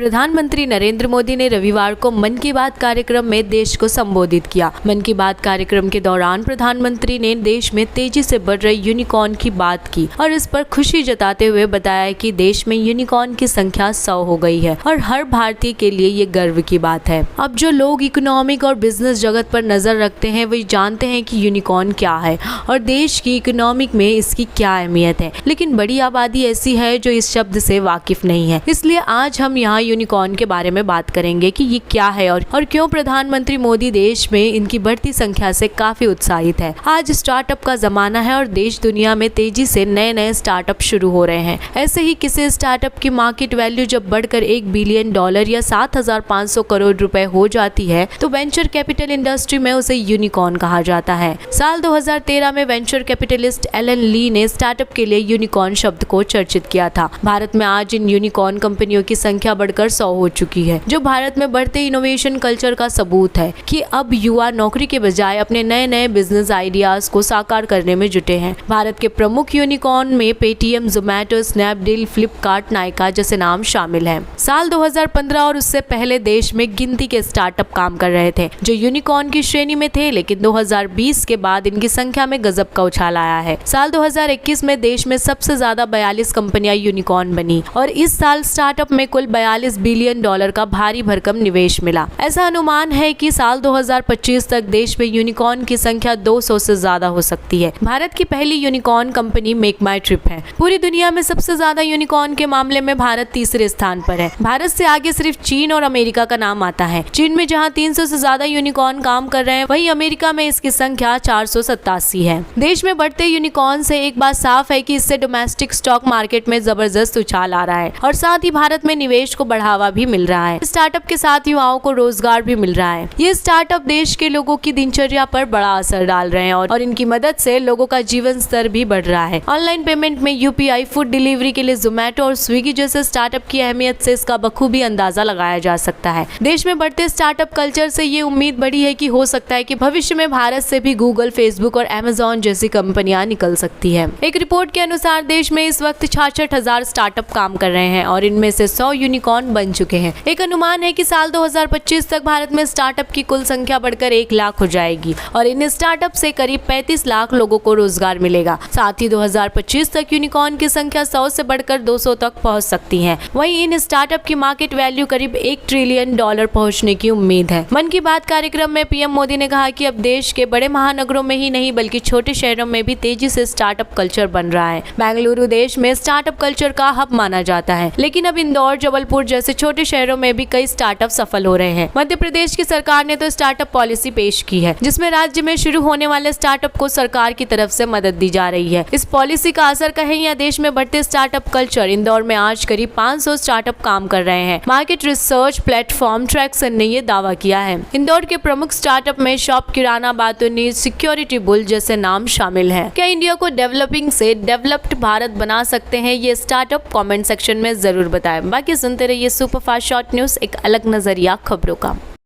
प्रधानमंत्री नरेंद्र मोदी ने रविवार को मन की बात कार्यक्रम में देश को संबोधित किया। मन की बात कार्यक्रम के दौरान प्रधानमंत्री ने देश में तेजी से बढ़ रहे यूनिकॉर्न की बात की और इस पर खुशी जताते हुए बताया कि देश में यूनिकॉर्न की संख्या 100 हो गई है और हर भारतीय के लिए ये गर्व की बात है। अब जो लोग इकोनॉमिक और बिजनेस जगत पर नजर रखते हैं वही जानते हैं कि यूनिकॉर्न क्या है और देश की इकोनॉमिक में इसकी क्या अहमियत है, लेकिन बड़ी आबादी ऐसी है जो इस शब्द से वाकिफ नहीं है। इसलिए आज हम यहाँ यूनिकॉर्न के बारे में बात करेंगे कि ये क्या है और क्यों प्रधानमंत्री मोदी देश में इनकी बढ़ती संख्या से काफी उत्साहित है। आज स्टार्टअप का जमाना है और देश दुनिया में तेजी से नए नए स्टार्टअप शुरू हो रहे हैं। ऐसे ही किसी स्टार्टअप की मार्केट वैल्यू जब बढ़कर $1 बिलियन या 7,500 करोड़ रुपए हो जाती है तो वेंचर कैपिटल इंडस्ट्री में उसे यूनिकॉर्न कहा जाता है। साल 2013 में वेंचर कैपिटलिस्ट एलन ली ने स्टार्टअप के लिए यूनिकॉर्न शब्द को चर्चित किया था। भारत में आज इन यूनिकॉर्न कंपनियों की संख्या बढ़कर 100 हो चुकी है, जो भारत में बढ़ते इनोवेशन कल्चर का सबूत है कि अब युवा नौकरी के बजाय अपने नए नए बिजनेस आइडियाज को साकार करने में जुटे हैं। भारत के प्रमुख यूनिकॉर्न में पेटीएम, जोमैटो, स्नैपडील, फ्लिपकार्ट, नायका जैसे नाम शामिल हैं। साल 2015 और उससे पहले देश में गिनती के स्टार्टअप काम कर रहे थे जो यूनिकॉर्न की श्रेणी में थे, लेकिन 2020 के बाद इनकी संख्या में गजब का उछाल आया है। साल 2021 में देश में सबसे ज्यादा 42 कंपनियां यूनिकॉर्न बनी और इस साल स्टार्टअप में कुल $42 बिलियन का भारी भरकम निवेश मिला। ऐसा अनुमान है कि साल 2025 तक देश में यूनिकॉर्न की संख्या 200 से ज्यादा हो सकती है। भारत की पहली यूनिकॉर्न कंपनी मेक माई ट्रिप है। पूरी दुनिया में सबसे ज्यादा यूनिकॉर्न के मामले में भारत तीसरे स्थान पर है। भारत से आगे सिर्फ चीन और अमेरिका का नाम आता है। चीन में जहां 300 से ज्यादा यूनिकॉर्न काम कर रहे हैं, वहीं अमेरिका में इसकी संख्या 487 है। देश में बढ़ते यूनिकॉर्न से एक बात साफ है कि इससे डोमेस्टिक स्टॉक मार्केट में जबरदस्त उछाल आ रहा है और साथ ही भारत में निवेश को बढ़ावा भी मिल रहा है। स्टार्टअप के साथ युवाओं को रोजगार भी मिल रहा है। ये स्टार्टअप देश के लोगों की दिनचर्या पर बड़ा असर डाल रहे हैं और इनकी मदद से लोगों का जीवन स्तर भी बढ़ रहा है। ऑनलाइन पेमेंट में यूपीआई, फूड डिलीवरी के लिए जोमैटो और स्विगी जैसे स्टार्टअप की अहमियत से इसका बखूबी अंदाजा लगाया जा सकता है। देश में बढ़ते स्टार्टअप कल्चर से ये उम्मीद बढ़ी है कि हो सकता है कि भविष्य में भारत से भी गूगल, फेसबुक और अमेज़न जैसी कंपनियां निकल सकती है। एक रिपोर्ट के अनुसार देश में इस वक्त 66,000 स्टार्टअप काम कर रहे हैं और इनमें से 100 यूनिकॉर्न बन चुके हैं। एक अनुमान है कि साल 2025 तक भारत में स्टार्टअप की कुल संख्या बढ़कर 1 लाख हो जाएगी और इन स्टार्टअप से करीब 35 लाख लोगों को रोजगार मिलेगा। साथ ही 2025 तक यूनिकॉर्न की संख्या 100 से बढ़कर 200 तक पहुंच सकती है। वहीं इन स्टार्टअप की मार्केट वैल्यू करीब $1 ट्रिलियन पहुंचने की उम्मीद है। मन की बात कार्यक्रम में पीएम मोदी ने कहा कि अब देश के बड़े महानगरों में ही नहीं बल्कि छोटे शहरों में भी तेजी से स्टार्टअप कल्चर बन रहा है। बेंगलुरु देश में स्टार्टअप कल्चर का हब माना जाता है, लेकिन अब इंदौर, जबलपुर जैसे छोटे शहरों में भी कई स्टार्टअप सफल हो रहे हैं। मध्य प्रदेश की सरकार ने तो स्टार्टअप पॉलिसी पेश की है जिसमें राज्य में शुरू होने वाले स्टार्टअप को सरकार की तरफ से मदद दी जा रही है। इस पॉलिसी का असर कहें या देश में बढ़ते स्टार्टअप कल्चर, इंदौर में आज करीब 500 स्टार्टअप काम कर रहे हैं। मार्केट रिसर्च प्लेटफॉर्म ट्रैक्सन ने ये दावा किया है। इंदौर के प्रमुख स्टार्टअप में शॉप, किराना, बातूनी, सिक्योरिटी बुल जैसे नाम शामिल हैं। क्या इंडिया को डेवलपिंग से डेवलप्ड भारत बना सकते हैं ये स्टार्टअप? कमेंट सेक्शन में जरूर बताएं। बाकी सुनते रहिए सुपरफास्ट शॉर्ट न्यूज, एक अलग नजरिया खबरों का।